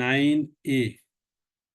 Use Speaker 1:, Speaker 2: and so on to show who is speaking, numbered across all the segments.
Speaker 1: 9A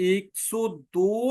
Speaker 1: 102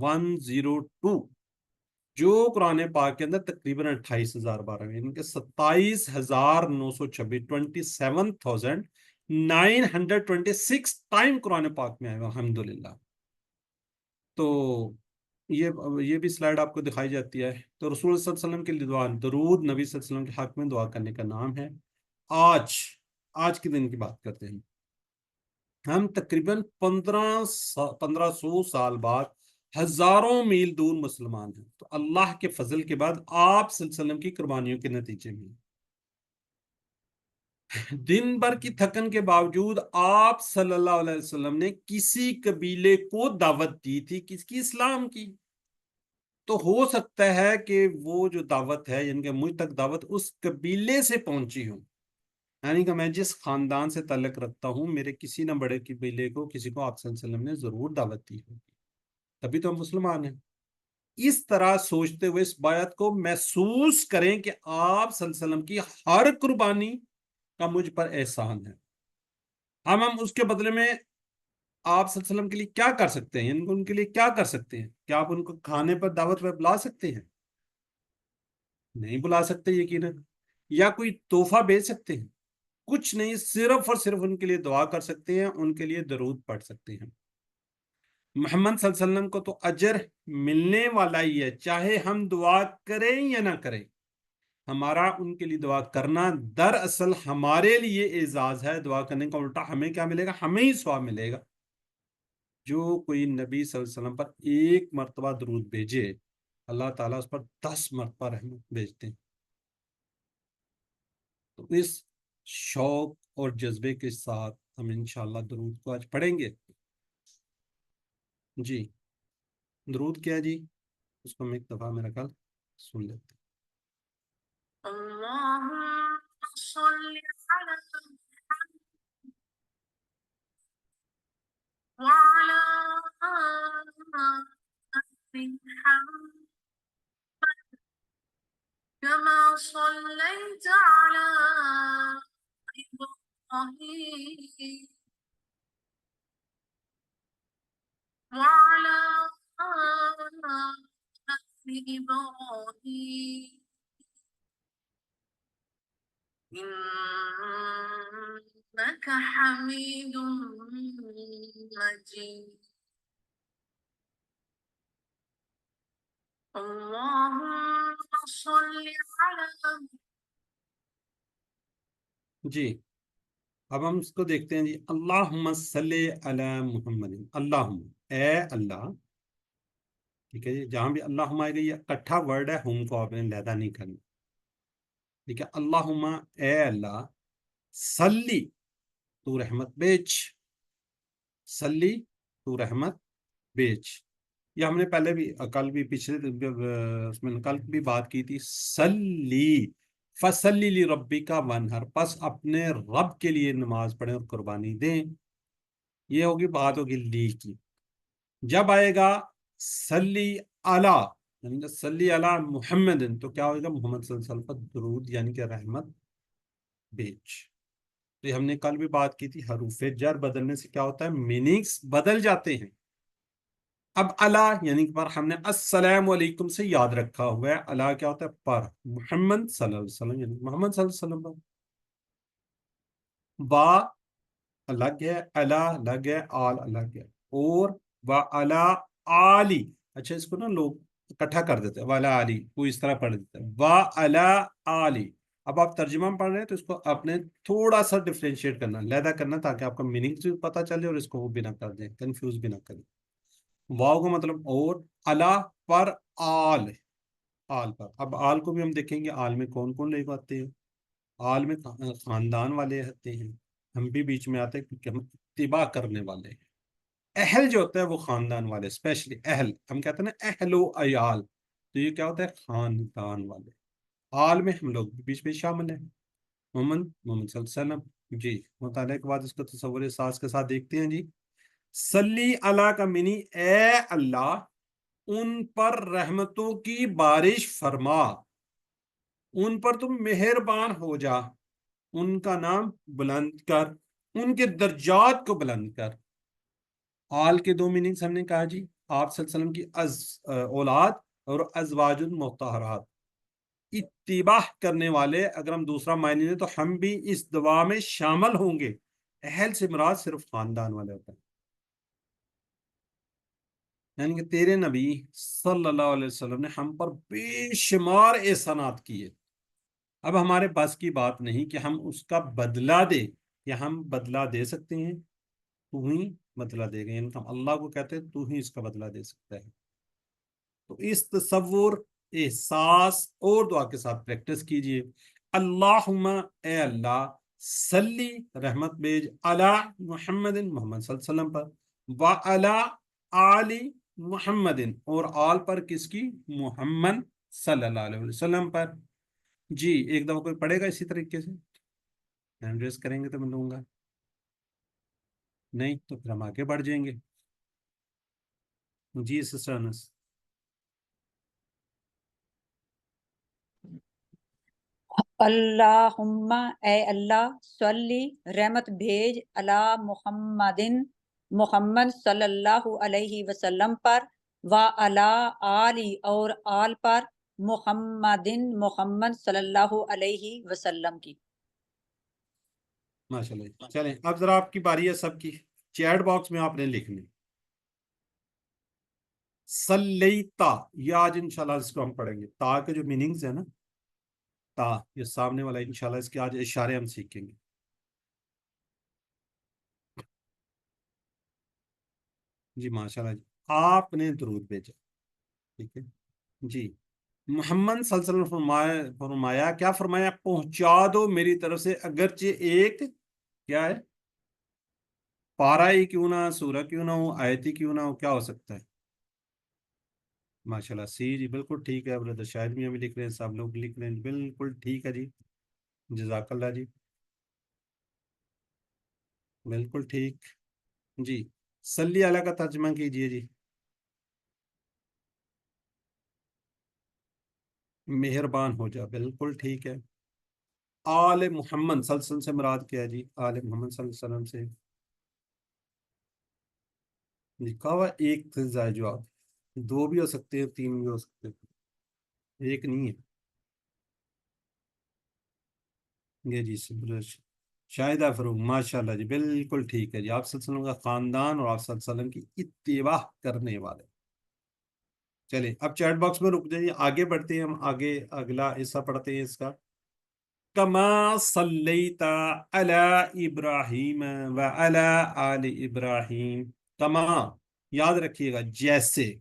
Speaker 1: 102 جو قرآن پاک کے اندر تقریباً 28,000 بار ہیں، ان کے 27,926 27,926 ٹائم قرآن پاک میں آئے گا الحمدللہ۔ تو یہ بھی سلائیڈ آپ کو دکھائی جاتی ہے۔ تو رسول صلی اللہ علیہ وسلم کے لیے دعا، درود نبی صلی اللہ علیہ وسلم کے حق میں دعا کرنے کا نام ہے۔ آج کے دن کی بات کرتے ہیں ہم، تقریباً 1500 سال بعد ہزاروں میل دور مسلمان ہیں، تو اللہ کے فضل کے بعد آپ صلی اللہ علیہ وسلم کی قربانیوں کے نتیجے میں دن بھر کی تھکن کے باوجود آپ صلی اللہ علیہ وسلم نے کسی قبیلے کو دعوت دی تھی، کس کی؟ اسلام کی۔ تو ہو سکتا ہے کہ وہ جو دعوت ہے، یعنی کہ مجھ تک دعوت اس قبیلے سے پہنچی ہوں، یعنی کہ میں جس خاندان سے تعلق رکھتا ہوں، میرے کسی نہ بڑے قبیلے کو، کسی کو آپ صلی اللہ علیہ وسلم نے ضرور دعوت دی ہوگی، تبھی تو ہم مسلمان ہیں۔ اس طرح سوچتے ہوئے اس بات کو محسوس کریں کہ آپ صلی اللہ علیہ وسلم کی ہر قربانی کا مجھ پر احسان ہے۔ ہم اس کے بدلے میں آپ صلی اللہ علیہ وسلم کے لیے کیا کر سکتے ہیں، یعنی ان کے لیے کیا کر سکتے ہیں؟ کیا آپ ان کو کھانے پر، دعوت پر بلا سکتے ہیں؟ نہیں بلا سکتے یقیناً۔ یا کوئی تحفہ بھیج سکتے ہیں؟ کچھ نہیں، صرف اور صرف ان کے لیے دعا کر سکتے ہیں، ان کے لیے درود پڑھ سکتے ہیں۔ محمد صلی اللہ علیہ وسلم کو تو اجر ملنے والا ہی ہے، چاہے ہم دعا کریں یا نہ کریں۔ ہمارا ان کے لیے دعا کرنا دراصل ہمارے لیے اعزاز ہے، دعا کرنے کا الٹا ہمیں کیا ملے گا؟ ہمیں ہی ثواب ملے گا۔ جو کوئی نبی صلی اللہ علیہ وسلم پر ایک مرتبہ درود بھیجے، اللہ تعالیٰ اس پر 10 مرتبہ رحمت بھیجتے ہیں۔ تو اس شوق اور جذبے کے ساتھ ہم انشاءاللہ درود کو آج پڑھیں گے۔ جی، درود کیا ہے جی؟ اس کو ہم ایک دفعہ میرا خیال سن لیتے ہیں۔ اللہم صلی علی وعلی آل محمد كما صليت على إبراهيم وعلى آل إبراهيم إنك حميد مجيد اللهم صل على۔ جی، اب ہم اس کو دیکھتے ہیں جی۔ اللہم صلی علی محمد، اللہم، اے اللہ، ٹھیک ہے جی، جہاں بھی اللہم آئے گی یہ اکٹھا ورڈ ہے، ہم کو آپ نے علیحدہ نہیں کرنا، ٹھیک ہے۔ اللہم، اے اللہ، صلی، تو رحمت بیچ، صلی، تو رحمت بیچ۔ یہ ہم نے پہلے بھی، کل بھی، پچھلے اس میں کل بھی بات کی تھی۔ صلی فصلی لربک وانحر، پس اپنے رب کے لیے نماز پڑھیں اور قربانی دیں۔ یہ ہوگی بات، ہوگی لی کی۔ جب آئے گا صلی علی، یعنی کہ صلی علی محمد، تو کیا ہوگا؟ محمد صلی اللہ علیہ وسلم پر درود، یعنی کہ رحمت بیچ۔ تو یہ ہم نے کل بھی بات کی تھی، حروف جر بدلنے سے کیا ہوتا ہے؟ میننگز بدل جاتے ہیں۔ اب علی یعنی کہ پر ہم نے السلام علیکم سے یاد رکھا ہوا ہے، علی کیا ہوتا ہے؟ پر۔ محمد صلی اللہ علیہ وسلم یعنی محمد صلی اللہ علیہ وسلم پر۔ با الگ ہے، علی الگ ہے، آل الگ ہے، اور وعلی آلی، اچھا اس کو نا لوگ اکٹھا کر دیتے ہیں، وعلی آلی، کوئی اس طرح پڑھ دیتا ہے، وعلی آلی۔ اب آپ ترجمہ پڑھ رہے ہیں تو اس کو آپ نے تھوڑا سا ڈفرینشیٹ کرنا، علیحدہ کرنا، تاکہ آپ کا میننگ بھی پتہ چلے اور اس کو وہ بھی نہ کر دیں، کنفیوز بھی نہ کریں۔ واو کا مطلب اور، علی پر، آل، آل پر۔ اب آل کو بھی ہم دیکھیں گے، آل میں کون کون لوگ آتے ہیں۔ آل میں خاندان والے آتے ہیں، ہم بھی بیچ میں آتے ہیں کیونکہ ہم اتباع کرنے والے ہیں۔ اہل جو ہوتا ہے وہ خاندان والے، اسپیشلی اہل، ہم کہتے ہیں نا اہل و عیال، تو یہ کیا ہوتا ہے؟ خاندان والے۔ آل میں ہم لوگ بھی بیچ میں شامل ہیں، محمد صلی اللہ علیہ وسلم۔ جی، مطالعے کے بعد اس کو تصور احساس کے ساتھ دیکھتے ہیں جی۔ صلی اللہ کا منی، اے اللہ ان پر رحمتوں کی بارش فرما، ان پر تم مہربان ہو جا، ان کا نام بلند کر، ان کے درجات کو بلند کر۔ آل کے دو میننگز ہم نے کہا جی، آپ صلی اللہ علیہ وسلم کی اولاد اور ازواج المطہرات، اتباع کرنے والے، اگر ہم دوسرا معنی لیں تو ہم بھی اس دعا میں شامل ہوں گے۔ اہل سے مراد صرف خاندان والے ہوتے ہیں، یعنی کہ تیرے نبی صلی اللہ علیہ وسلم نے ہم پر بے شمار احسانات کیے، اب ہمارے پاس کی بات نہیں کہ ہم اس کا بدلہ دیں، یا ہم بدلہ دے سکتے ہیں، تو ہی بدلہ دے گا، یعنی ہم اللہ کو کہتے ہیں تو ہی اس کا بدلہ دے سکتا ہے۔ تو اس تصور، احساس اور دعا کے ساتھ پریکٹس کیجئے۔ اللہم، اے اللہ، صلی، رحمت بھیج، علی محمد، محمد صلی اللہ علیہ وسلم پر، وعلی آل محمد، اور آل پر کس کی؟ محمد صلی اللہ علیہ وسلم پر۔ جی ایک دفعہ کوئی پڑھے گا اسی طریقے سے؟ ہینڈ ریز کریں گے تو میں لوں گا، نہیں تو پھر ہم آگے بڑھ جائیں گے۔ جی سسٹر انس۔
Speaker 2: اللہم، اے اللہ، صلی، رحمت بھیج، علی محمد، محمد صلی اللہ علیہ وسلم پر، وعلی آل، اور آل پر، محمد، محمد صلی اللہ علیہ وسلم کی۔
Speaker 1: ماشاءاللہ، چلیں اب ذرا آپ کی باری ہے سب کی، چیٹ باکس میں آپ نے لکھنے صلیتا، یہ آج انشاءاللہ اس کو ہم پڑھیں گے، تا کے جو میننگز ہیں نا، تا یہ سامنے والا، انشاءاللہ اس کے آج اشارے ہم سیکھیں گے۔ جی ماشاءاللہ جی، آپ نے درود بھیجا، ٹھیک ہے جی۔ محمد صلی اللہ علیہ وسلم فرمایا، کیا فرمایا؟ پہنچا دو میری طرف سے اگرچہ ایک، کیا ہے، پارہ ہی کیوں نہ، سورہ کیوں نہ ہو، آیت ہی کیوں نہ ہو، کیا ہو سکتا ہے؟ ماشاءاللہ، سی جی بالکل ٹھیک ہے، برادر شاہد میاں بھی لکھ رہے ہیں، سب لوگ لکھ رہے ہیں، بالکل ٹھیک ہے جی، جزاک اللہ جی، بالکل ٹھیک جی۔ صلی اللہ کا ترجمہ کیجئے جی۔ مہربان ہو جا، بالکل ٹھیک ہے۔ آل محمد صلی اللہ علیہ وسلم سے مراد کیا ہے جی؟ آل محمد صلی اللہ علیہ وسلم سے لکھا ہوا ایک تھا زائد جواب، دو بھی ہو سکتے ہیں، تین بھی ہو سکتے ہیں، ایک نہیں ہے یہ جی۔ شاہدہ فروغ، ماشاءاللہ جی بالکل ٹھیک ہے جی، آپ صلی اللہ علیہ وسلم کا خاندان اور آپ صلی اللہ علیہ وسلم کی اتباع کرنے والے۔ چلیں اب چیٹ باکس میں رک جائیے، آگے بڑھتے ہیں، ہم آگے اگلا حصہ پڑھتے ہیں اس کا۔ کما صلیت علی ابراہیم وعلی آل ابراہیم، کما یاد رکھیے گا، جیسے،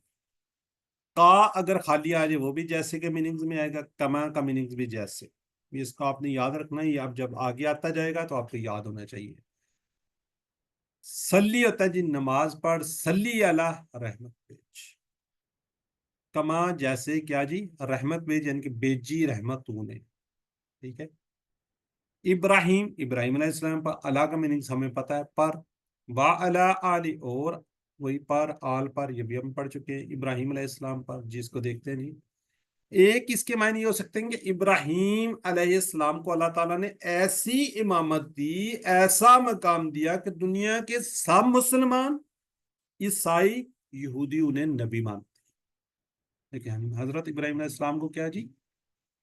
Speaker 1: کا اگر خالی آ جائے وہ بھی جیسے کے میننگز میں آئے گا، کما کا میننگز بھی جیسے، اس کو آپ نے یاد رکھنا ہے، اب جب آگے آتا جائے گا تو آپ کو یاد ہونا چاہیے۔ صلی ہوتا ہے جی نماز پڑھ، صلی علی رحمت بھیج، کما جیسے کیا جی؟ رحمت بھیج، یعنی کہ بیجی رحمت تو نے، ٹھیک ہے۔ ابراہیم، ابراہیم علیہ السلام پر، اللہ کا میننگ ہمیں پتہ ہے، پر، وعلی آل، اور وہی پر، آل پر، یہ بھی ہم پڑھ چکے ہیں، ابراہیم علیہ السلام پر، جس کو دیکھتے ہیں جی۔ ایک اس کے معنی یہ ہو سکتے ہیں کہ ابراہیم علیہ السلام کو اللہ تعالیٰ نے ایسی امامت دی، ایسا مقام دیا کہ دنیا کے سب مسلمان، عیسائی، یہودی انہیں نبی مانتے ہیں، لیکن حضرت ابراہیم علیہ السلام کو کیا جی؟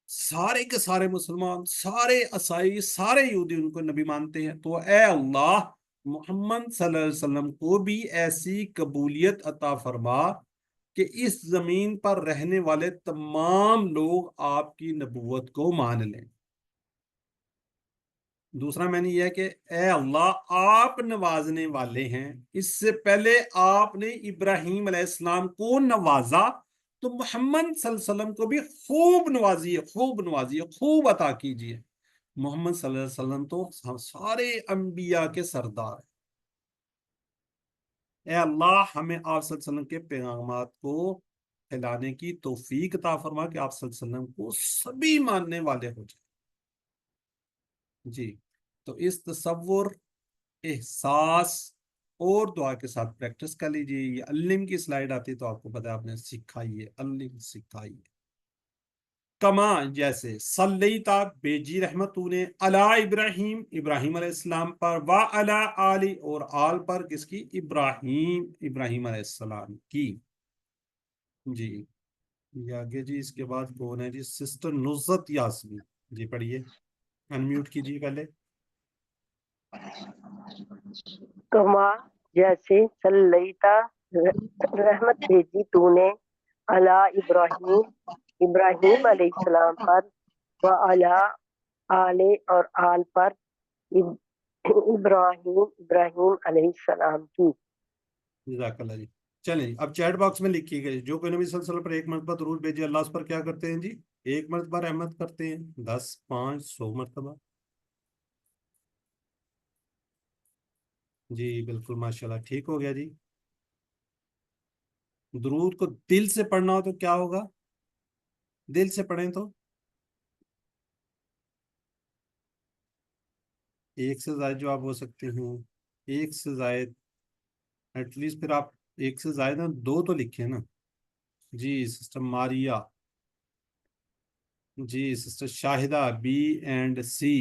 Speaker 1: سارے کے سارے مسلمان، سارے عیسائی، سارے یہودی ان کو نبی مانتے ہیں۔ تو اے اللہ، محمد صلی اللہ علیہ وسلم کو بھی ایسی قبولیت عطا فرما کہ اس زمین پر رہنے والے تمام لوگ آپ کی نبوت کو مان لیں۔ دوسرا معنی یہ ہے کہ اے اللہ، آپ نوازنے والے ہیں، اس سے پہلے آپ نے ابراہیم علیہ السلام کو نوازا، تو محمد صلی اللہ علیہ وسلم کو بھی خوب نوازیے، خوب نوازیے، خوب عطا کیجیے۔ محمد صلی اللہ علیہ وسلم تو سارے انبیاء کے سردار ہیں۔ اے اللہ، ہمیں آپ صلی اللہ علیہ وسلم کے پیغامات کو پھیلانے کی توفیق عطا فرما کہ آپ صلی اللہ علیہ وسلم کو سبھی ماننے والے ہو جائیں۔ جی تو اس تصور، احساس اور دعا کے ساتھ پریکٹس کر لیجیے۔ یہ علم کی سلائیڈ آتی تو آپ کو پتا ہے، آپ نے سکھائی ہے، علم سکھائی ہے۔ کما جیسے، صلیتا بیجی رحمت تو نے، علی ابراہیم، ابراہیم علیہ السلام پر، وعلی آل، اور آل پر کس کی؟ ابراہیم، ابراہیم علیہ السلام کی۔ جی یہ آگے جی اس کے بعد کون ہے جی؟ سسٹر نصرت یاسمین، جی پڑھیے، انمیوٹ کیجیے پہلے۔
Speaker 3: کما جیسے صلیتا رحمت بھیجی تو نے علی ابراہیم علیہ السلام پر و علی آل اور آل پر ابراہیم علیہ السلام کی۔
Speaker 1: جزاک اللہ جی۔ چلیں اب چیٹ باکس میں لکھیے گا جو کوئی نبی صلی اللہ علیہ وسلم پر ایک مرتبہ درود بھیجے اللہ اس پر کیا کرتے ہیں جی؟ ایک مرتبہ رحمت کرتے ہیں، 10 5 100 مرتبہ۔ جی بالکل ماشاءاللہ ٹھیک ہو گیا جی۔ درود کو دل سے پڑھنا ہو تو کیا ہوگا؟ دل سے پڑھیں تو ایک سے زائد جو آپ ہو سکتے ہیں، ایک سے زائد ایٹ لیسٹ، پھر آپ ایک سے زائد نا 2 تو لکھیں نا۔ جی سسٹر ماریا، جی sister Shahida, B and C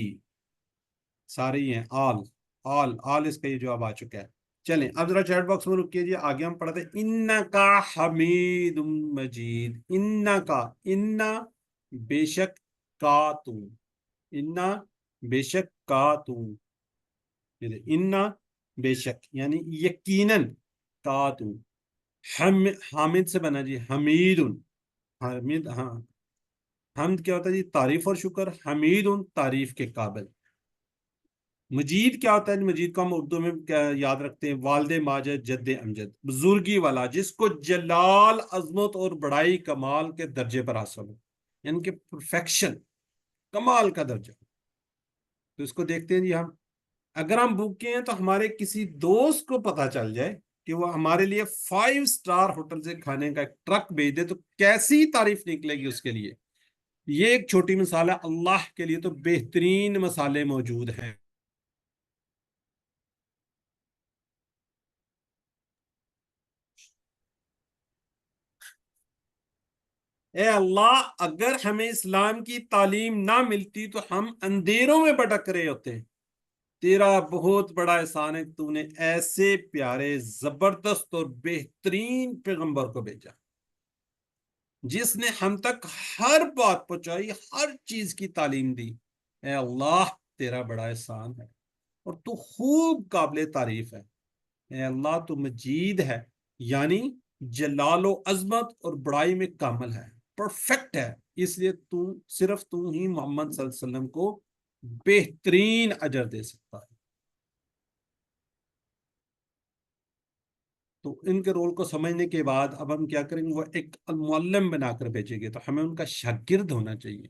Speaker 1: سارے ہی ہیں، آل اس کا یہ جواب آ چکا ہے۔ چلیں اب ذرا چیٹ باکس میں رکیے جی، آگے ہم پڑھتے ہیں انکا حمید مجید۔ انا بے شک کا تم، انا بے شک کا تم، انا بے شک یعنی یقیناً، کا تم حامد سے بنا جی، حمید حمید، ہاں حمد کیا ہوتا ہے جی؟ تعریف اور شکر، حمید تعریف کے قابل۔ مجید کیا ہوتا ہے؟ مجید کو ہم اردو میں یاد رکھتے ہیں، والد ماجد جد امجد، بزرگی والا، جس کو جلال، عظمت اور بڑائی کمال کے درجے پر حاصل ہو، یعنی کہ پرفیکشن، کمال کا درجہ۔ تو اس کو دیکھتے ہیں جی ہم، اگر ہم بھوکے ہیں تو ہمارے کسی دوست کو پتا چل جائے کہ وہ ہمارے لیے 5 اسٹار ہوٹل سے کھانے کا ایک ٹرک بھیج دے تو کیسی تعریف نکلے گی اس کے لیے۔ یہ ایک چھوٹی مثال ہے، اللہ کے لیے تو بہترین مثالیں موجود ہیں۔ اے اللہ، اگر ہمیں اسلام کی تعلیم نہ ملتی تو ہم اندھیروں میں بھٹک رہے ہوتے۔ تیرا بہت بڑا احسان ہے، تو نے ایسے پیارے، زبردست اور بہترین پیغمبر کو بھیجا جس نے ہم تک ہر بات پہنچائی، ہر چیز کی تعلیم دی۔ اے اللہ تیرا بڑا احسان ہے اور تو خوب قابل تعریف ہے۔ اے اللہ تو مجید ہے، یعنی جلال و عظمت اور بڑائی میں کامل ہے، پرفیکٹ ہے، اس لیے صرف تو ہی محمد صلی اللہ علیہ وسلم کو بہترین اجر دے سکتا ہے۔ تو ان کے رول کو سمجھنے کے بعد اب ہم کیا کریں گے؟ وہ ایک معلم بنا کر بھیجیں گے، تو ہمیں ان کا شاگرد ہونا چاہیے۔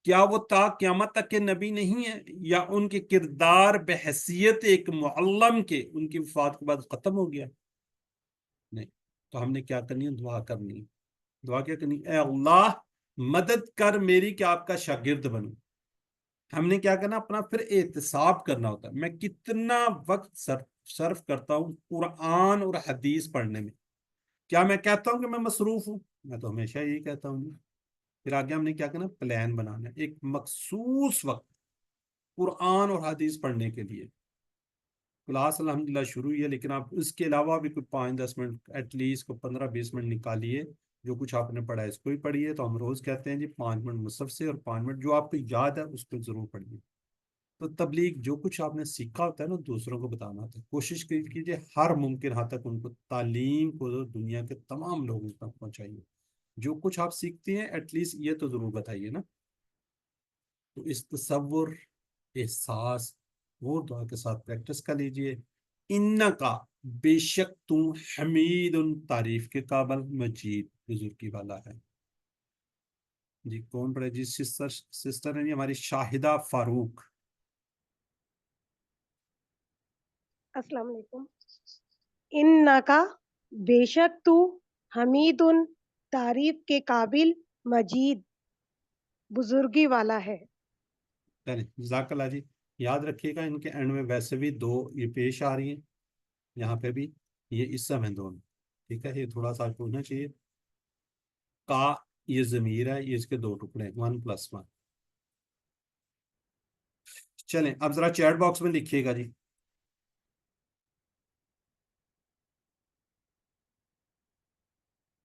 Speaker 1: کیا وہ تا قیامت تک کے نبی نہیں ہیں، یا ان کے کردار بحیثیت ایک معلم کے ان کی وفات کے بعد ختم ہو گیا؟ نہیں، تو ہم نے کیا کرنی ہے؟ دعا کرنی ہے۔ دعا کیا کرنی؟ اے اللہ مدد کر میری کہ آپ کا شاگرد بنوں۔ ہم نے کیا کرنا؟ اپنا پھر احتساب کرنا ہوتا ہے، میں کتنا وقت صرف کرتا ہوں قرآن اور حدیث پڑھنے میں۔ کیا میں کہتا ہوں کہ میں مصروف ہوں؟ میں تو ہمیشہ یہی کہتا ہوں۔ پھر آگے ہم نے کیا کرنا؟ پلان بنانا ہے، ایک مخصوص وقت قرآن اور حدیث پڑھنے کے لیے۔ کلاس الحمدللہ شروع ہوئی ہے، لیکن آپ اس کے علاوہ بھی کوئی 5-10 منٹ، ایٹ لیسٹ کو 15-20 منٹ نکالیے، جو کچھ آپ نے پڑھا ہے اس کو ہی پڑھیے۔ تو ہم روز کہتے ہیں جی 5 منٹ مصحف سے اور 5 منٹ جو آپ کو یاد ہے اس کو ضرور پڑھیے۔ تو تبلیغ جو کچھ آپ نے سیکھا ہوتا ہے نا، دوسروں کو بتانا ہوتا ہے۔ کوشش کیجیے ہر ممکن حد تک ان کو تعلیم کو دنیا کے تمام لوگوں تک پہنچائیے۔ جو کچھ آپ سیکھتے ہیں ایٹ لیسٹ یہ تو ضرور بتائیے نا۔ تو اس تصور، احساس اور دعا کے ساتھ پریکٹس کر لیجئے۔ انکا بے شک تم، حمید تعریف کے قابل، مجید بزرگی والا ہے۔ جی کون پڑھے جی؟ سسٹر ہیں جی ہماری شاہدہ فاروق۔
Speaker 4: السلام علیکم۔ انکا بے شک تو، حمید تعریف کے قابل، مجید بزرگی والا ہے۔
Speaker 1: چلیں جزاک اللہ جی۔ یاد رکھیے گا ان کے اینڈ میں ویسے بھی 2 یہ پیش آ رہی ہیں، یہاں پہ بھی یہ اسم ہے دونوں، ٹھیک ہے؟ یہ تھوڑا سا پوچھنا چاہیے۔ کا یہ ضمیر ہے، یہ اس کے 2 ٹکڑے، 1+1۔ چلیں اب ذرا چیٹ باکس میں لکھیے گا جی۔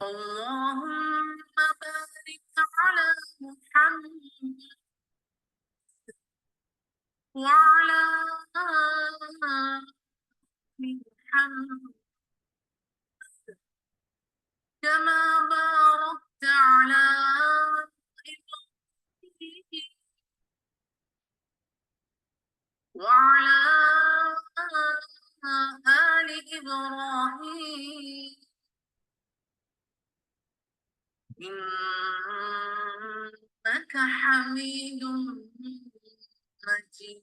Speaker 5: اللهم بارك على محمد وعلى آل محمد كما باركت على إبراهيم وعلى آل إبراهيم إنك حميد مجيد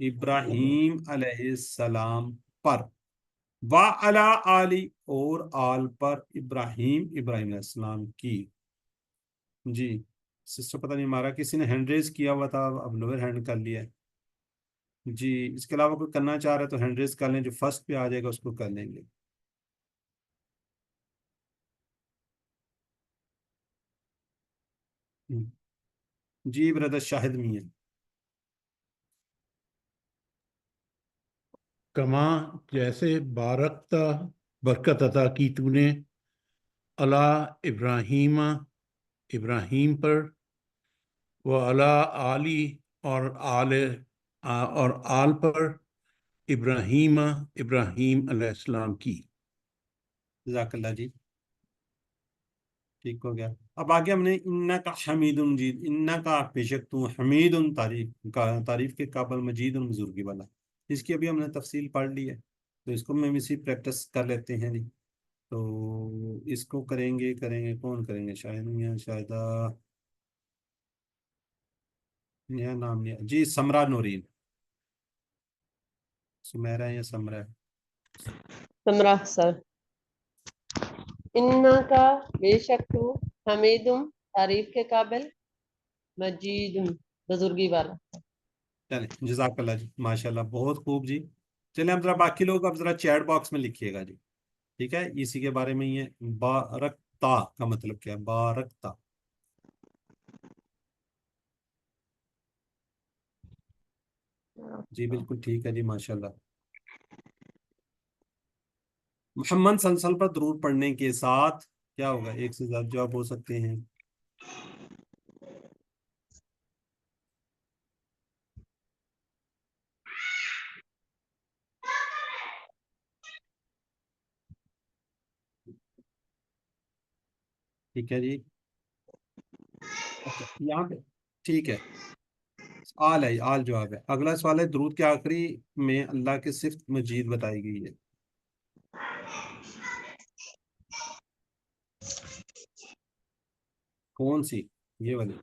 Speaker 1: ابراہیم علیہ السلام پر، وعلی آلی اور آل پر ابراہیم علیہ السلام کی. جی سسٹر پتہ نہیں ہمارا کسی نے ہینڈ ریز کیا ہوا تھا، اب لوور ہینڈ کر لیا ہے. جی اس کے علاوہ کوئی کرنا چاہ رہا ہے تو ہینڈ ریز کر لیں، جو فرسٹ پہ آ جائے گا اس کو کر لیں گے. جی بردر شاہد میاں.
Speaker 6: کما جیسے بارکتا برکت عطا کی تو نے علی ابراہیم ابراہیم پر، و علی آلی اور آل پر ابراہیم علیہ السلام کی.
Speaker 1: جزاک اللہ جی، ٹھیک ہو گیا. اب آگے ہم نے انکا حمید مجید، انکا بے شک تو حمید تعریف کے قابل، مجید بزرگی والا. اس کی ابھی ہم نے تفصیل پڑھ لی ہے، تو اس کو میں اسی پریکٹس کر لیتے ہیں جی. تو اس کو کریں گے کون کریں گے؟ شاید میاں، شاہدہ، نیا نام لیا جی، سمرا نورین. سمیرہ یا سمرہ؟
Speaker 7: سمرا سر. کا بے شک تو حمید تعریف کے قابل، مجید بزرگی والا.
Speaker 1: چلیں جزاک اللہ جی، ماشاءاللہ بہت خوب جی. چلیں اب ذرا باقی لوگ اب ذرا چیٹ باکس میں لکھیے گا جی، ٹھیک ہے. اسی کے بارے میں ہی ہے، بارکتا کا مطلب کیا ہے؟ بارکتا. جی بالکل ٹھیک ہے جی، ماشاءاللہ. محمد صلی اللہ علیہ وسلم پر درود پڑھنے کے ساتھ کیا ہوگا؟ ایک سے زیادہ جواب ہو سکتے ہیں. ٹھیک ہے جی، اچھا یہاں پہ ٹھیک ہے. آل ہے، آل جواب ہے. اگلا سوال ہے، درود کے آخری میں اللہ کی صفت مجید بتائی گئی ہے. کون سی؟ یہ والی.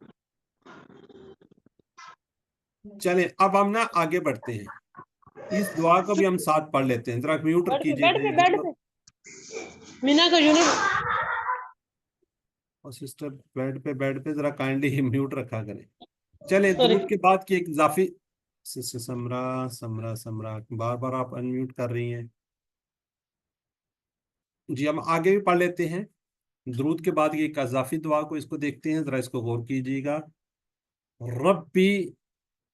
Speaker 1: چلیں اب ہم نا آگے بڑھتے ہیں. اس دعا کو بھی ہم ساتھ پڑھ لیتے ہیں. ذرا میوٹ کیجیے
Speaker 7: بیڈ پہ مینا کا یونٹ.
Speaker 1: اور سسٹر بیڈ پہ ذرا کائنڈلی میوٹ رکھا کریں. چلیں
Speaker 7: سوری.
Speaker 1: درود کے بعد کی ایک اضافی سسٹر سمرا بار بار آپ انمیوٹ کر رہی ہیں. جی ہم آگے بھی پڑھ لیتے ہیں. درود کے بعد یہ ایک اضافی دعا کو اس کو دیکھتے ہیں، ذرا اس کو غور کیجیے گا. ربی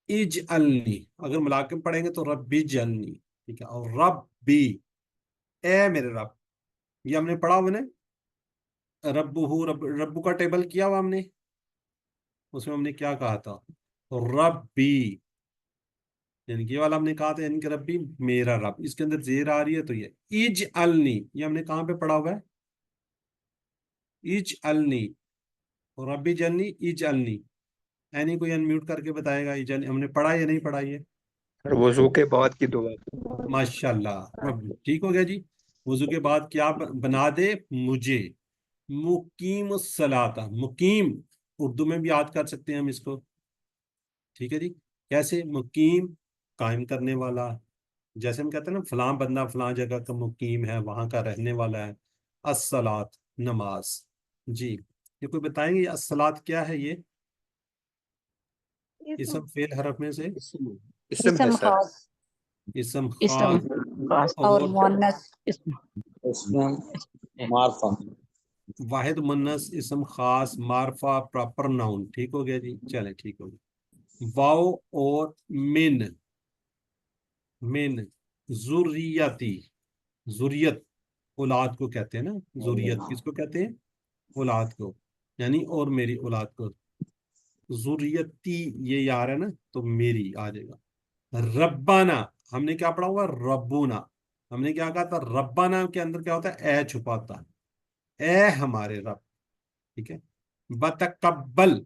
Speaker 1: اجعلنی، اگر ملاکم پڑھیں گے تو ربی جلنی، ٹھیک ہے. اور ربی، اے میرے رب. یہ ہم نے پڑھا ہوا نا، ربو کا ٹیبل کیا ہوا ہم نے، اس میں ہم نے کیا کہا تھا؟ ربی، یعنی کہ یہ والا ہم نے کہا تھا، یعنی کہ ربی میرا رب. اس کے اندر زیر آ رہی ہے تو یہ اجعلنی، یہ ہم نے کہاں پہ پڑھا ہوا ہے؟ اجعلنی، ربی جلنی اجعلنی. اینی کوئی انمیوٹ کر کے بتائے گا اجعلنی ہم نے پڑھا یا نہیں پڑھا؟ یہ
Speaker 8: وضو کے بعد کی دعا.
Speaker 1: ماشاءاللہ ٹھیک ہو گیا جی. وضو کے بعد کیا بنا دے مجھے مقیم الصلاۃ. مقیم اردو میں بھی یاد کر سکتے ہیں ہم اس کو، ٹھیک ہے جی. کیسے؟ مقیم قائم کرنے والا. جیسے ہم کہتے ہیں نا فلاں بندہ فلاں جگہ کا مقیم ہے، وہاں کا رہنے والا ہے. الصلاۃ نماز. جی یہ کوئی بتائیں گے الصلاۃ کیا ہے؟ یہ اسم فعل حرف میں سے
Speaker 8: اسم ہے
Speaker 2: اسم
Speaker 8: سر.
Speaker 2: خاص
Speaker 1: اسم
Speaker 7: اسم
Speaker 1: خاص
Speaker 2: اور
Speaker 1: اور
Speaker 2: مؤنث.
Speaker 9: اسم معرفہ.
Speaker 1: واحد منس، اسم خاص، معرفہ، پراپر ناؤن. ٹھیک ہو گیا جی. چلے ٹھیک ہو گیا. واو اور من ذریتی، ذریت اولاد کو کہتے ہیں نا. ذریت کس کو کہتے ہیں؟ اولاد کو، یعنی اور میری اولاد کو. ذریتی یہ یار ہے نا، تو میری آ جائے گا. ربنا ہم نے کیا پڑھا ہوا؟ ربونا. ہم نے کیا کہا تھا؟ ربنا کے اندر کیا ہوتا ہے؟ اے چھپاتا ہے، اے ہمارے رب. ٹھیک ہے. بتقبل،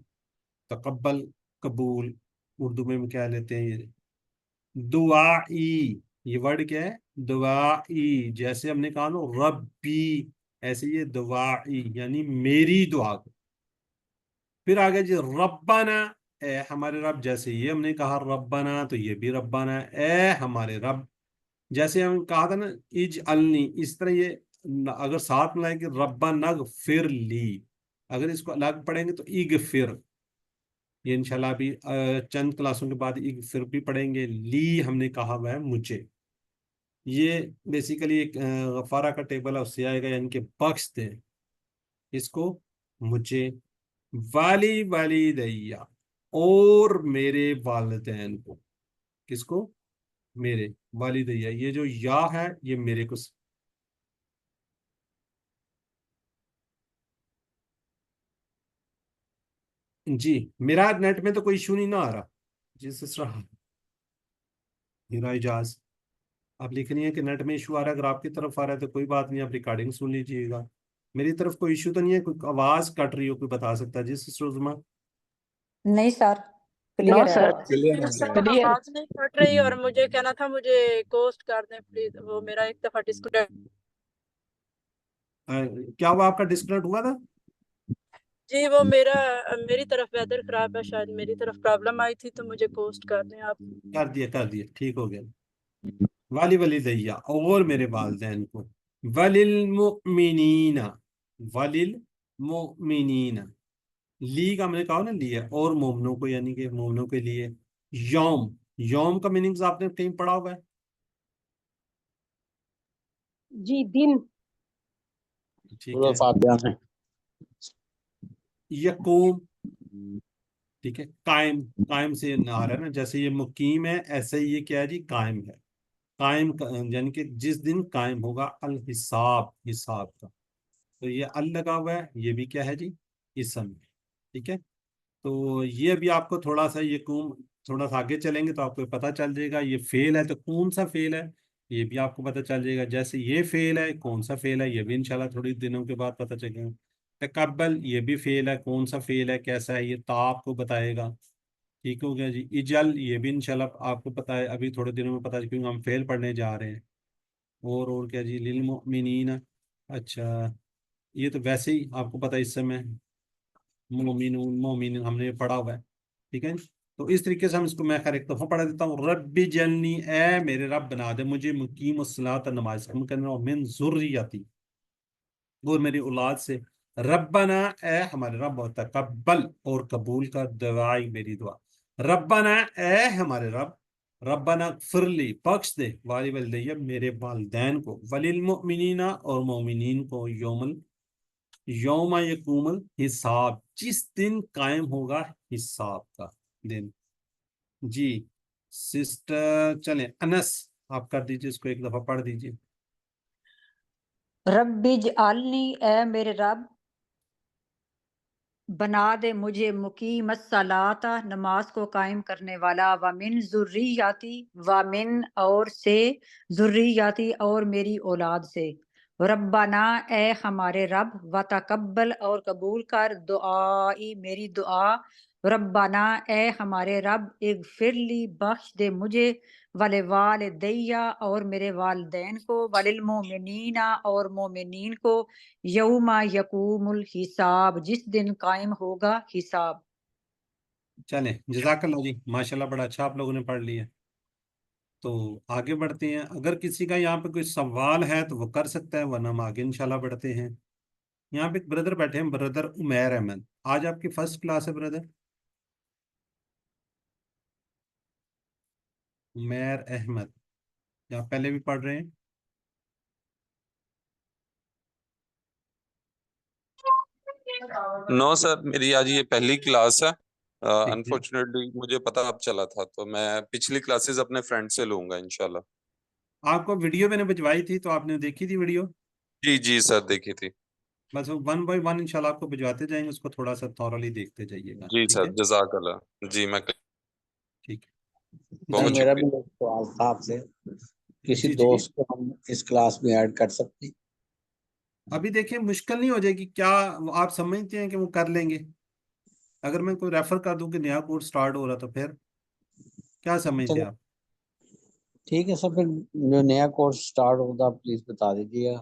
Speaker 1: تقبل قبول، اردو میں ہم کیا لیتے ہیں؟ یہ دعائی. یہ ورڈ کیا ہے؟ دعائی. جیسے ہم نے کہا نا ربی، ایسے یہ دعائی یعنی میری دعا کو. پھر آگے جی ربنا اے ہمارے رب، جیسے یہ ہم نے کہا ربنا تو یہ بھی ربنا، اے ہمارے رب، جیسے ہم کہا تھا نا اجعلنی، اس طرح یہ اگر ساتھ ملائیں گے ربنا اغفر لی، اگر اس کو الگ پڑھیں گے تو اغفر، یہ انشاءاللہ ابھی چند کلاسوں کے بعد اغفر بھی پڑھیں گے، لی ہم نے کہا ہوا ہے مجھے، یہ بیسیکلی ایک غفارہ کا ٹیبل ہے، اس سے آئے گا یعنی کہ بخش دے اس کو مجھے، والی والدیا اور میرے والدین کو، کس کو؟ میرے والدیا، یہ جو یا ہے یہ میرے کو جی میرا نیٹ میں تو کوئی ایشو نہیں نہ آ رہا جی سسرا میرا اجاز، آپ لکھ رہی ہیں کہ نیٹ میں ایشو آ رہا ہے، اگر آپ کی طرف آ رہا ہے تو کوئی بات نہیں، آپ ریکارڈنگ سن لیجیے گا، میری طرف کوئی ایشو تو نہیں ہے، کوئی آواز کٹ رہی ہو کوئی بتا سکتا ہے جی سسٹر عظمیٰ؟
Speaker 2: نہیں سر،
Speaker 3: نو
Speaker 2: کلیئر ہے۔
Speaker 3: سر،
Speaker 7: سر آواز نہیں کٹ رہی اور مجھے کہنا تھا مجھے کوسٹ کر دیں پلیز، وہ میرا ایک دفعہ ڈسکنیکٹ
Speaker 1: کیا ہوا آپ کا ڈسکنیکٹ ہوا تھا؟
Speaker 7: جی وہ میری طرف ویدر خراب ہے، شاید میری طرف پرابلم آئی تھی، تو مجھے کوسٹ کر دیں آپ۔
Speaker 1: کر دیا ٹھیک ہو گیا، والی والدیا اور میرے والدین کو، وللمؤمنین، وللمؤمنین، لی کا میں نے کہا نا لی ہے، اور مومنوں کو، یعنی کہ مومنوں کے لیے، یوم، یوم کا میننگز آپ نے کہیں پڑھا ہوا ہے؟
Speaker 4: جی دن،
Speaker 1: ٹھیک
Speaker 9: سورہ
Speaker 1: ہے،
Speaker 9: فاتحہ میں
Speaker 1: یقوم، ٹھیک ہے، قائم، قائم سے نہ آ رہا ہے نا، جیسے یہ مقیم ہے ایسے ہی یہ کیا ہے جی قائم ہے، قائم یعنی کہ جس دن قائم ہوگا الحساب، حساب کا، تو یہ ال لگا ہوا ہے، یہ بھی کیا ہے جی اسم، ٹھیک ہے، تو یہ بھی آپ کو تھوڑا سا یقوم، تھوڑا سا آگے چلیں گے تو آپ کو پتہ چل جائے گا یہ فعل ہے تو کون سا فعل ہے، یہ بھی آپ کو پتہ چل جائے گا، جیسے یہ فعل ہے کون سا فعل ہے یہ بھی انشاءاللہ تھوڑی دنوں کے بعد پتہ چلے گا، تقبل یہ بھی فعل ہے، کون سا فعل ہے کیسا ہے یہ تا آپ کو بتائے گا، ٹھیک ہو گیا جی، اجل یہ بھی انشاءاللہ آپ کو پتہ ہے، ابھی تھوڑے دنوں میں پتہ، کیونکہ ہم فعل پڑھنے جا رہے ہیں، اور کیا جی للمؤمنین، اچھا یہ تو ویسے ہی آپ کو پتہ اس سمے مومن ہم نے پڑھا ہوا ہے، ٹھیک ہے، تو اس طریقے سے ہم اس کو میں خیر ایک دفعہ پڑھا دیتا ہوں، رب جلنی، اے میرے رب بنا دے مجھے مقیم الصلاۃ، نماز قائم کرنے، اور من ذریتی، اور میری اولاد سے، ربنا اے ہمارے رب، اور تقبل اور قبول کا دعائی میری دعا، ربنا اے ہمارے رب، ربنا فرلی بخش دے، والی والدیہ میرے والدین کو، وللمؤمنین اور مومنین کو، یوم یقوم الحساب جس دن قائم ہوگا حساب کا دن، جی سسٹر چلیں انس آپ کر دیجئے اس کو ایک دفعہ پڑھ دیجئے،
Speaker 2: رب اجعلنی، اے میرے رب بنا دے مجھے مقیم الصلاۃ، نماز کو قائم کرنے والا، ومن ذریتی، ومن اور سے، ذریتی اور میری اولاد سے، ربنا اے ہمارے رب، وتقبل اور قبول کر دعائی میری دعا، ربنا اے ہمارے رب، اغفر لی بخش دے مجھے، ولوالدیہ اور میرے والدین کو، وللمؤمنین اور مومنین کو، یوم یقوم الحساب جس دن قائم ہوگا حساب۔
Speaker 1: چلیں جزاک اللہ جی، ماشاءاللہ بڑا اچھا آپ لوگوں نے پڑھ لیا، تو آگے بڑھتے ہیں، اگر کسی کا یہاں پہ کوئی سوال ہے تو وہ کر سکتا ہے، ورنہ ہم آگے انشاءاللہ بڑھتے ہیں، یہاں پہ ایک بردر بیٹھے ہیں، بردر عمیر احمد، آج آپ کی فرسٹ کلاس ہے بردر عمیر احمد، یا پہلے بھی پڑھ رہے ہیں؟
Speaker 10: نو سر، میری آج یہ پہلی کلاس ہے،
Speaker 1: ٹھیک ہے،
Speaker 10: انفارچونیٹلی مجھے پتا اب چلا تھا، تو میں پچھلی کلاسز اپنے فرینڈ سے لوں گا انشاءاللہ۔
Speaker 1: آپ کو ویڈیو میں نے بھجوائی تھی تو آپ نے دیکھی تھی ویڈیو؟
Speaker 10: جی جی سر، دیکھی تھی۔
Speaker 1: بس ون بائی ون انشاءاللہ آپ کو بھجواتے جائیں گے، اس کو تھوڑا سا تھورلی دیکھتے جائیے گا،
Speaker 10: جی
Speaker 1: ٹھیک
Speaker 10: سر،
Speaker 1: ہے
Speaker 10: جزاک اللہ، جی میں
Speaker 1: ٹھیک ہے
Speaker 9: جی
Speaker 10: بہت
Speaker 9: میرا
Speaker 10: شکریہ۔
Speaker 9: بھی ایک سوال تھا آپ سے، کسی
Speaker 1: جی جی
Speaker 9: دوست کو ہم اس کلاس میں ایڈ کر سکتے ہیں؟
Speaker 1: ابھی دیکھیں مشکل نہیں ہو جائے گی کیا، آپ سمجھتے ہیں کہ وہ کر لیں گے؟ اگر میں کوئی ریفر کر دوں کہ نیا کورس سٹارٹ ہو رہا تو پھر کیا سمجھتے
Speaker 9: چلو
Speaker 1: ہیں آپ؟
Speaker 9: ٹھیک ہے سر، پھر جو نیا کورس سٹارٹ ہوگا پلیز بتا دیجیے گا۔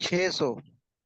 Speaker 11: 600।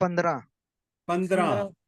Speaker 11: 15।
Speaker 1: 15।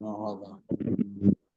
Speaker 9: 9,000।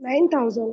Speaker 4: 9,000।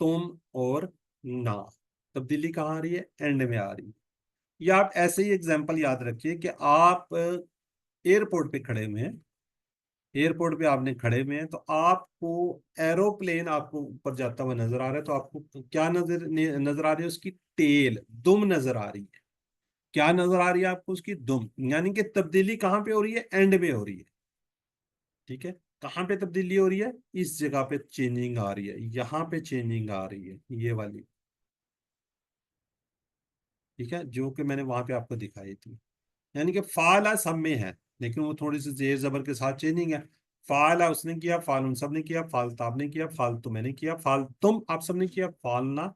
Speaker 1: تم اور نا. تبدیلی کہاں آ رہی ہے؟ اینڈ میں آ رہی ہے. یا آپ ایسے ہی ایگزامپل یاد رکھیے کہ آپ ایئرپورٹ پہ کھڑے ہوئے ہیں, ایئرپورٹ پہ آپ نے کھڑے ہوئے ہیں, تو آپ کو ایروپلین آپ کو اوپر جاتا ہوا نظر آ رہا ہے, تو آپ کو کیا نظر آ رہی ہے؟ اس کی ٹیل, دم نظر آ رہی ہے. کیا نظر آ رہی ہے آپ کو؟ اس کی دم. یعنی کہ تبدیلی کہاں پہ ہو رہی ہے؟ اینڈ میں ہو رہی ہے. ٹھیک ہے, کہاں پہ تبدیلی ہو رہی ہے؟ اس جگہ پہ چینجنگ آ رہی ہے, یہاں پہ چینجنگ آ رہی ہے, یہ والی. ٹھیک ہے, جو کہ میں نے وہاں پہ آپ کو دکھائی تھی. یعنی کہ فعلا سب میں ہے, لیکن وہ تھوڑی سی زیر زبر کے ساتھ چینجنگ ہے. فعلا اس نے کیا, فعل ان سب نے کیا, فعل آپ نے کیا, فعل تو میں نے کیا, فعل تم آپ سب نے کیا, فعلنا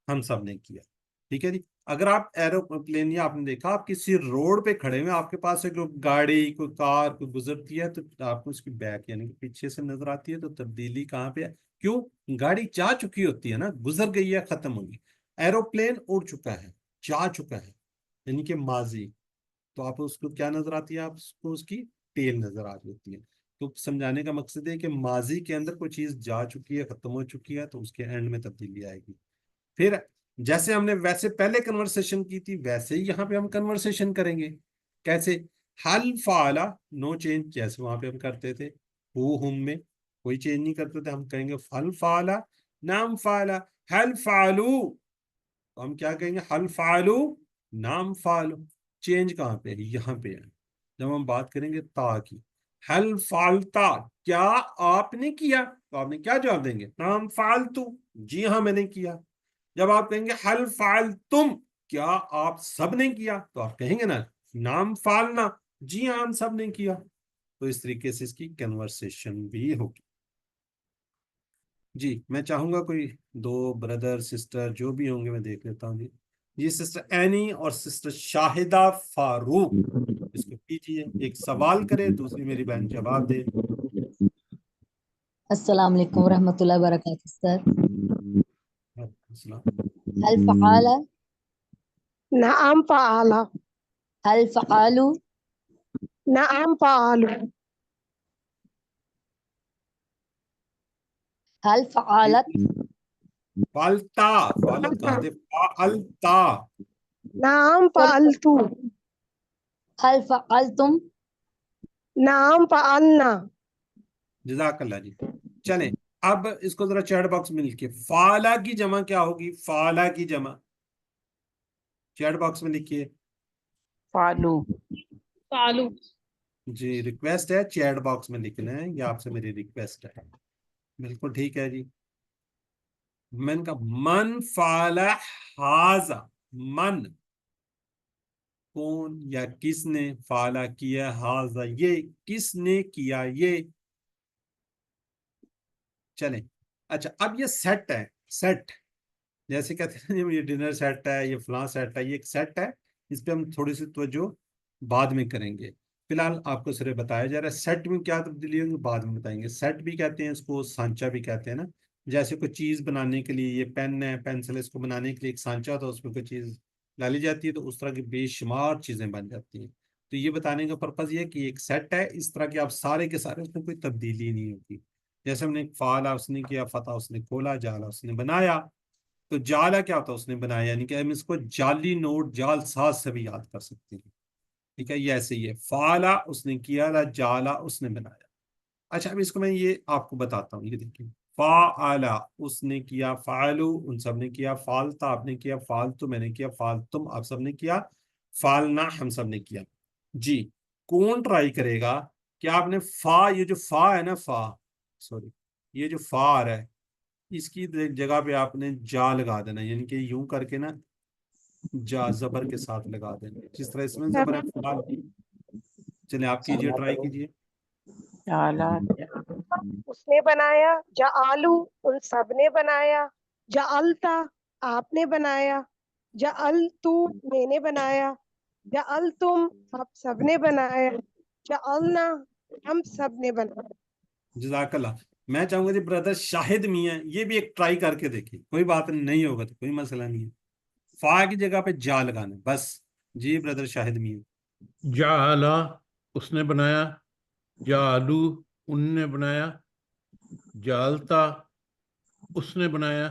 Speaker 1: ہم سب نے کیا. ٹھیک ہے جی. اگر آپ ایروپلین یا آپ نے دیکھا آپ کسی روڈ پہ کھڑے ہوئے, آپ کے پاس سے کوئی گاڑی, کوئی کار, کوئی گزرتی ہے, تو آپ کو اس کی بیک یعنی کہ پیچھے سے نظر آتی ہے. تو تبدیلی کہاں پہ ہے؟ کیوں؟ گاڑی جا چکی ہوتی ہے نا, گزر گئی ہے, ختم ہوگی. ایروپلین اڑ چکا ہے, جا چکا ہے, یعنی کہ ماضی. تو آپ اس کو کیا نظر آتی ہے؟ آپ کو اس کی ٹیل نظر آ رہی ہوتی ہے. تو سمجھانے کا مقصد ہے کہ ماضی کے اندر کوئی چیز جا چکی ہے, ختم ہو چکی ہے, تو اس کے اینڈ میں تبدیلی آئے گی. پھر جیسے ہم نے ویسے پہلے کنورسیشن کی تھی, ویسے ہی یہاں پہ ہم کنورسیشن کریں گے. کیسے؟ حل فعلا, نو چینج, جیسے وہاں پہ ہم کرتے تھے ہم میں کوئی چینج نہیں کرتے تھے, ہم کہیں گے حل فعلا, نام فعلا, حل فعلو, تو ہم کیا کہیں گے؟ حل فعلو, نام فعلو. چینج کہاں پہ ہے؟ یہاں پہ ہے. جب ہم بات کریں گے تا کی, حل فعلتا, کیا آپ نے کیا, تو آپ نے کیا جواب دیں گے؟ نام فعلتو, جی ہاں میں نے کیا. جب آپ کہیں گے حل فعلتم, کیا آپ سب نے کیا, تو آپ کہیں گے نا نام فعلنا, جی ہاں ہم سب نے کیا. تو اس طریقے سے اس کی کنورسیشن بھی ہوگی. جی میں چاہوں گا کوئی دو بردر سسٹر جو بھی ہوں گے میں دیکھ لیتا ہوں. جی سسٹر اینی اور سسٹر شاہدہ فاروق, اس کو کیجیے, ایک سوال کرے, دوسری میری بہن جواب دے.
Speaker 12: السلام علیکم ورحمۃ اللہ وبرکاتہ. سر
Speaker 1: السلام.
Speaker 12: هل فعال
Speaker 4: نعم فعل.
Speaker 12: هل فعلوا
Speaker 4: نعم فعل.
Speaker 12: هل فعلت
Speaker 1: فالتا, فالت کہاں تھے؟ فالتا.
Speaker 4: نعم فعلت.
Speaker 12: هل فعلتم
Speaker 4: نعم فعلنا.
Speaker 1: جزاک اللہ جی. چلیں اب اس کو ذرا چیٹ باکس میں لکھیے, فالا کی جمع کیا ہوگی؟ فالا کی جمع چیٹ باکس میں لکھیے.
Speaker 7: فعلو.
Speaker 13: فعلو.
Speaker 1: جی ریکویسٹ ہے, چیٹ باکس میں لکھنا ہے, یہ آپ سے میری ریکویسٹ ہے. بالکل ٹھیک ہے جی. میں نے کہا من فعل ہاذا, من کون یا کس نے, فعلا کیا, ہاذا یہ کس نے کیا, یہ. چلیں اچھا, اب یہ سیٹ ہے, سیٹ جیسے کہتے ہیں یہ ڈنر سیٹ ہے, یہ فلاں سیٹ ہے, یہ ایک سیٹ ہے. اس پہ ہم تھوڑی سی توجہ بعد میں کریں گے. فی الحال آپ کو صرف بتایا جا رہا ہے سیٹ میں کیا تبدیلی ہوگی, بعد میں بتائیں گے. سیٹ بھی کہتے ہیں اس کو, سانچہ بھی کہتے ہیں نا. جیسے کوئی چیز بنانے کے لیے, یہ پین ہے, پینسل, اس کو بنانے کے لیے ایک سانچہ ہوتا ہے, اس میں کوئی چیز ڈالی جاتی ہے تو اس طرح کی بے شمار چیزیں بن جاتی ہیں. تو یہ بتانے کا پرپز یہ ہے کہ ایک سیٹ ہے, اس طرح کے آپ سارے کے سارے, اس میں کوئی تبدیلی نہیں ہوتی. جیسے ہم نے فعلا اس نے کیا, فتح اس نے کھولا, جالا اس نے بنایا. تو جالا کیا ہوتا ہے؟ اس نے بنایا, یعنی کہ ہم اس کو جعلی نوٹ, جال ساز سے بھی یاد کر سکتے ہیں. ٹھیک ہے, یہ ایسے ہی ہے. فعلا اس نے کیا, جالا اس نے بنایا. اچھا اب اس کو میں یہ آپ کو بتاتا ہوں, یہ دیکھیں. فعلا اس نے کیا, فعلو ان سب نے کیا, فعلتا آپ نے کیا, فعلتو میں نے کیا, فعلتم آپ سب نے کیا, فعلنا ہم سب نے کیا. جی کون ٹرائی کرے گا کہ آپ نے فا, یہ جو فا ہے نا, فا سوری, یہ جو فا آ رہا ہے, اس کی جگہ پہ آپ نے جا لگا دینا, یعنی کہ یوں کر کے نا جا زبر کے ساتھ لگا دینا, جس طرح اس میں زبر ہے فعال. چلیں آپ کیجئے, ٹرائی کیجئے.
Speaker 4: اس نے بنایا, جعلو ان سب نے بنایا, جعلتا آپ نے بنایا, جعلتو میں نے بنایا, جعلتم آپ سب نے بنایا, جعلنا ہم سب نے بنایا.
Speaker 1: جزاک اللہ. میں چاہوں گا جی بردر شاہد میاں, یہ بھی ایک ٹرائی کر کے دیکھیں, کوئی بات نہیں ہوگا تو کوئی مسئلہ نہیں ہے. فا کی جگہ پہ جا لگانا بس. جی بردر شاہد میاں.
Speaker 6: جعلا اس نے بنایا, جعلو ان نے بنایا, جعلتا اس نے بنایا,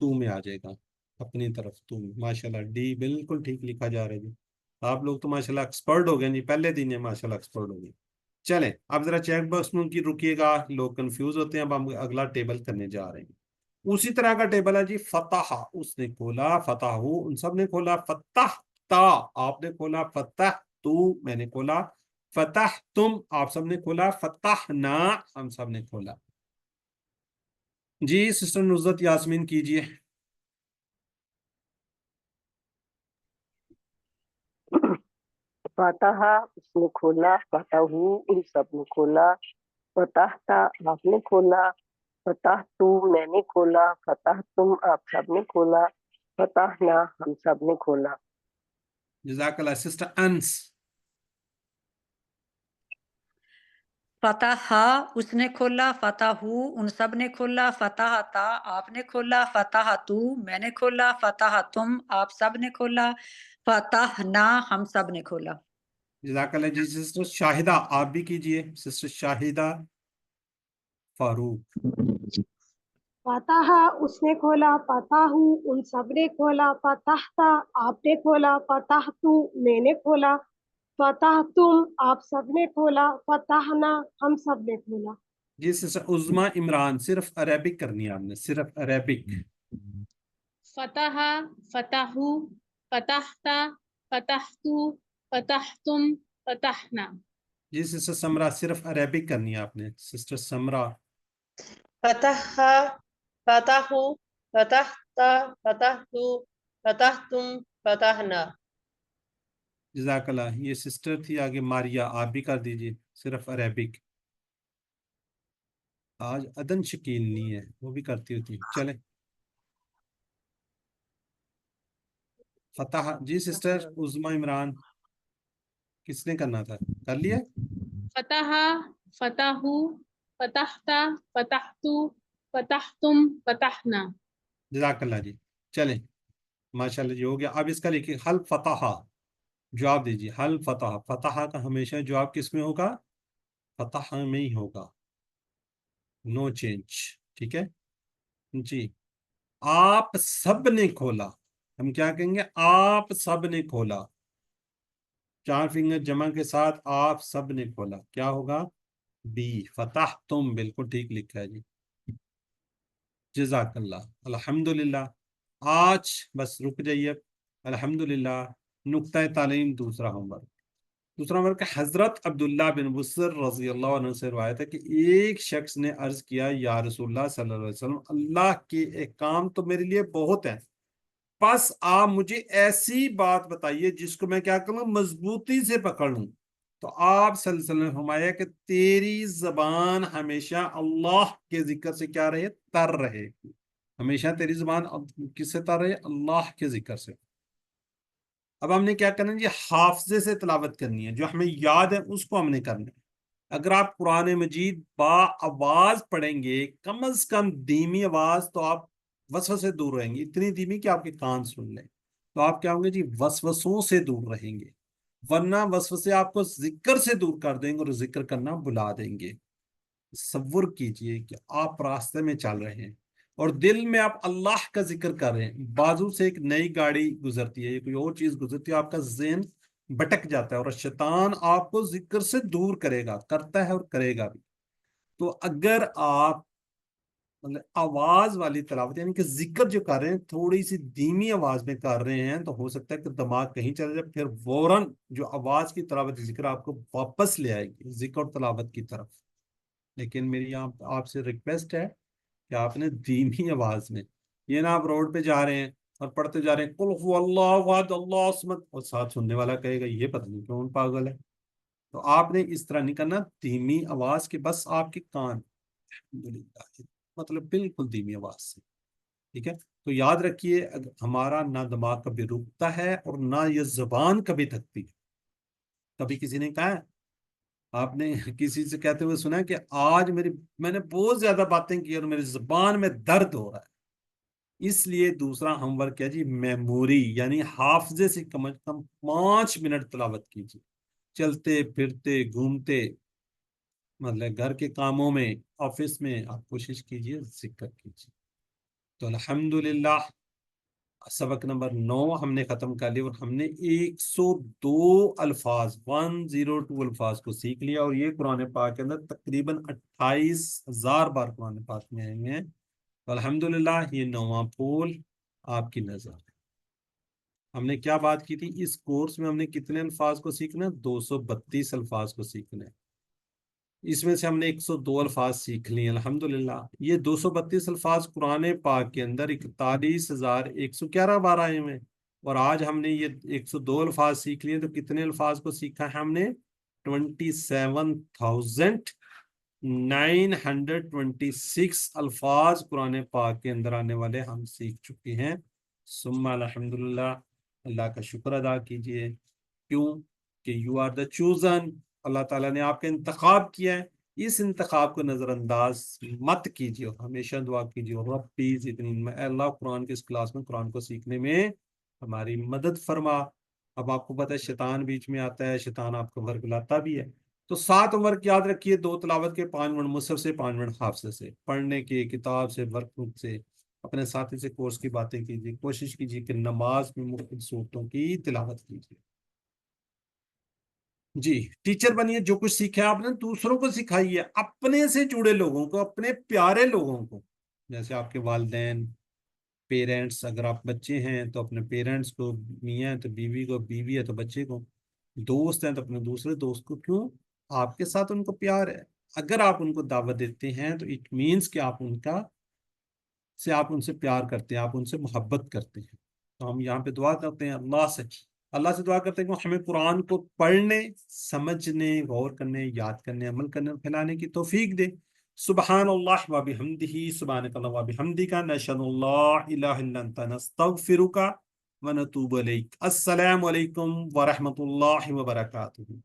Speaker 1: تو میں آ جائے گا، اپنی طرف تو میں. ماشاءاللہ ڈی بالکل ٹھیک لکھا جا رہا ہے جی. آپ لوگ تو ماشاءاللہ ایکسپرٹ ہو گئے جی، پہلے دن ہے ماشاءاللہ ایکسپرٹ ہو گئے. چلیں اب ذرا چیک باکس میں ان کی رکیے گا، لوگ کنفیوز ہوتے ہیں. اب ہم اگلا ٹیبل کرنے جا رہے ہیں. اسی طرح کا ٹیبل ہے جی. فتح اس نے کھولا، فتح ان سب نے کھولا. فتح تا آپ نے کھولا. فتح تو میں نے کھولا. فتح تم آپ سب نے کھولا. فتح نا ہم سب نے کھولا. جی سسٹر نصرت یاسمین کیجئے.
Speaker 14: فتح اس نے کھولا. فتح ان سب نے کھولا. فتح تا آپ نے کھولا. فتح تو میں نے کھولا. فتح تم آپ سب نے کھولا. فتح نا ہم سب نے کھولا.
Speaker 1: جزاک اللہ. سسٹر انس.
Speaker 2: فتح اس نے کھولا. فتح ان سب نے کھولا. فتح تا آپ نے کھولا. فتح تو میں نے کھولا. فتح تم آپ سب نے کھولا. فتح نا ہم سب نے کھولا.
Speaker 1: جزاک اللہ. جی سسٹر شاہدہ آپ بھی کیجئے. سسٹر شاہدہ فاروق.
Speaker 4: فتح اس نے کھولا. فتح ان سب نے کھولا. فتح آپ نے کھولا. فتح میں نے کھولا. فتح تم آپ سب نے کھولا. فتحنا ہم سب نے کھولا.
Speaker 1: جی سسٹر عظما عمران صرف عربک کرنی ہے آپ نے، صرف عربک.
Speaker 13: فتح فتح فتحت فتحت فتحتم فتحنا.
Speaker 1: جی سسٹر سمرا صرف عربک کرنی ہے آپ نے. سسٹر سمرا.
Speaker 7: فتح فتح فتحت فتحت فتحتم فتحنا.
Speaker 1: جزاک اللہ. یہ سسٹر تھی آگے ماریا، آپ بھی کر دیجئے صرف عربک. آج عدن شکیل نہیں ہے، وہ بھی کرتی ہوتی. چلیں فتح. جی سسٹر عظما عمران کس نے کرنا تھا؟ کر لیا.
Speaker 13: فتح فتح فتحت فتحت فتحتم فتحنا.
Speaker 1: جزاک اللہ جی. چلیں ماشاءاللہ جی ہو گیا. اب اس کا لکھیے حل فتح، جواب دیجیے. حل فتح، فتح کا ہمیشہ جواب کس میں ہوگا؟ فتح میں ہی ہوگا، نو چینج. ٹھیک ہے جی. آپ سب نے کھولا، ہم کیا کہیں گے؟ آپ سب نے کھولا. 4 فنگر جمع کے ساتھ آپ سب نے کھولا، کیا ہوگا؟ بی. فتح تم بالکل ٹھیک لکھا ہے جی. جزاک اللہ. الحمدللہ. آج بس رک جائیے. الحمدللہ. نقطہ تعلیم دوسرا ہوم ورک. دوسرا ہوم ورک حضرت عبداللہ بن بصر رضی اللہ عنہ سے روایت ہے کہ ایک شخص نے عرض کیا یا رسول اللہ صلی اللہ علیہ وسلم، اللہ کے احکام تو میرے لیے بہت ہیں، بس آپ مجھے ایسی بات بتائیے جس کو میں کیا کروں؟ مضبوطی سے پکڑ لوں. تو آپ صلی اللہ علیہ وسلم نے فرمایا کہ تیری زبان ہمیشہ اللہ کے ذکر سے کیا رہے؟ تر رہے. ہمیشہ تیری زبان کس سے تر رہے؟ اللہ کے ذکر سے. اب ہم نے کیا کرنا ہے؟ یہ حافظے سے تلاوت کرنی ہے، جو ہمیں یاد ہے اس کو ہم نے کرنا ہے. اگر آپ قرآن مجید با آواز پڑھیں گے، کم از کم دھیمی آواز، تو آپ وسوسے سے دور رہیں گے. اتنی دھیمی کہ آپ کے کان سن لیں، تو آپ کیا ہوں گے جی؟ وسوسوں سے دور رہیں گے. ورنہ وسوسے آپ کو ذکر سے دور کر دیں گے اور ذکر کرنا بلا دیں گے. تصور کیجئے کہ آپ راستے میں چل رہے ہیں اور دل میں آپ اللہ کا ذکر کر رہے ہیں، بازو سے ایک نئی گاڑی گزرتی ہے، کوئی اور چیز گزرتی ہے، آپ کا ذہن بھٹک جاتا ہے اور شیطان آپ کو ذکر سے دور کرے گا، کرتا ہے اور کرے گا بھی. تو اگر آپ آواز والی تلاوت یعنی کہ ذکر جو کر رہے ہیں تھوڑی سی دھیمی آواز میں کر رہے ہیں، تو ہو سکتا ہے کہ دماغ کہیں چل جائے، پھر فوراً جو آواز کی تلاوت ذکر آپ کو واپس لے آئے گی ذکر اور تلاوت کی طرف. لیکن میری آپ سے ریکویسٹ ہے کہ آپ نے دھیمی آواز میں، یہ نا آپ روڈ پہ جا رہے ہیں اور پڑھتے جا رہے ہیں قل هو اللہ احد اللہ الصمد، اور ساتھ سننے والا کہے گا یہ پتہ نہیں کون پاگل ہے. تو آپ نے اس طرح نہیں کرنا، دھیمی آواز کے بس آپ کے کان الحمدللہ، مطلب بالکل دھیمی آواز سے. ٹھیک ہے. تو یاد رکھیے ہمارا نہ دماغ کبھی رکتا ہے اور نہ یہ زبان کبھی تھکتی ہے. کبھی کسی نے کہا ہے، آپ نے کسی سے کہتے ہوئے سنا کہ آج میں نے بہت زیادہ باتیں کی اور میری زبان میں درد ہو رہا ہے. اس لیے دوسرا ہوم ورک ہے جی میموری، یعنی حافظے سے کم از کم 5 منٹ تلاوت کیجیے. چلتے پھرتے گھومتے، مطلب گھر کے کاموں میں، آفس میں، آپ کوشش کیجیے ذکر کیجیے. تو الحمدللہ سبق نمبر 9 ہم نے ختم کر لیا اور ہم نے 102 الفاظ 102 الفاظ کو سیکھ لیا، اور یہ قرآن پاک کے اندر تقریباً 28,000 بار قرآن پاک میں آئے ہیں۔ تو الحمدللہ یہ 9واں پھول آپ کی نظر ہے۔ ہم نے کیا بات کی تھی؟ اس کورس میں ہم نے کتنے الفاظ کو سیکھنا ہے؟ 232 الفاظ کو سیکھنا ہے۔ اس میں سے ہم نے 102 الفاظ سیکھ لیے الحمدللہ۔ یہ 232 الفاظ قرآن پاک کے اندر 41,111 بار آئے ہوئے ہیں، اور آج ہم نے یہ 102 الفاظ سیکھ لیے، تو کتنے الفاظ کو سیکھا ہے ہم نے؟ 27,926 الفاظ قرآن پاک کے اندر آنے والے ہم سیکھ چکے ہیں۔ ثم الحمدللہ، اللہ کا شکر ادا کیجئے۔ کیوں کہ یو آر دا چوزن، اللہ تعالیٰ نے آپ کا انتخاب کیا ہے۔ اس انتخاب کو نظر انداز مت کیجیے، ہمیشہ دعا کیجیے رب پلیز اتنی اللہ قرآن کے اس کلاس میں قرآن کو سیکھنے میں ہماری مدد فرما۔ اب آپ کو پتہ ہے شیطان بیچ میں آتا ہے، شیطان آپ کو ورک لاتا بھی ہے، تو 7 ورک یاد رکھیے، 2 تلاوت کے، 5 منٹ مصحف سے، 5 منٹ حافظ سے، پڑھنے کے، کتاب سے، ورک بک سے، اپنے ساتھی سے کورس کی باتیں کیجیے، کوشش کیجیے کہ نماز میں مختلف صورتوں کی تلاوت کیجیے۔ جی ٹیچر بنیے، جو کچھ سیکھا آپ نے دوسروں کو سکھائیے، اپنے سے جڑے لوگوں کو، اپنے پیارے لوگوں کو، جیسے آپ کے والدین، پیرنٹس، اگر آپ بچے ہیں تو اپنے پیرنٹس کو، میاں ہے تو بیوی کو، بیوی ہے تو بچے کو، دوست ہیں تو اپنے دوسرے دوست کو۔ کیوں؟ آپ کے ساتھ ان کو پیار ہے۔ اگر آپ ان کو دعوت دیتے ہیں تو اٹ مینس کہ آپ آپ ان سے پیار کرتے ہیں، آپ ان سے محبت کرتے ہیں۔ تو ہم یہاں پہ دعا کرتے ہیں اللہ سے دعا کرتے ہیں کہ ہمیں قرآن کو پڑھنے، سمجھنے، غور کرنے، یاد کرنے، عمل کرنے اور پھیلانے کی توفیق دے۔ سبحان اللہ و بحمدہ، سبحانک اللہ و بحمدک، نشہد ان لا الہ الا انت، نستغفرک و نتوب الیک۔ السلام علیکم ورحمۃ اللہ وبرکاتہ۔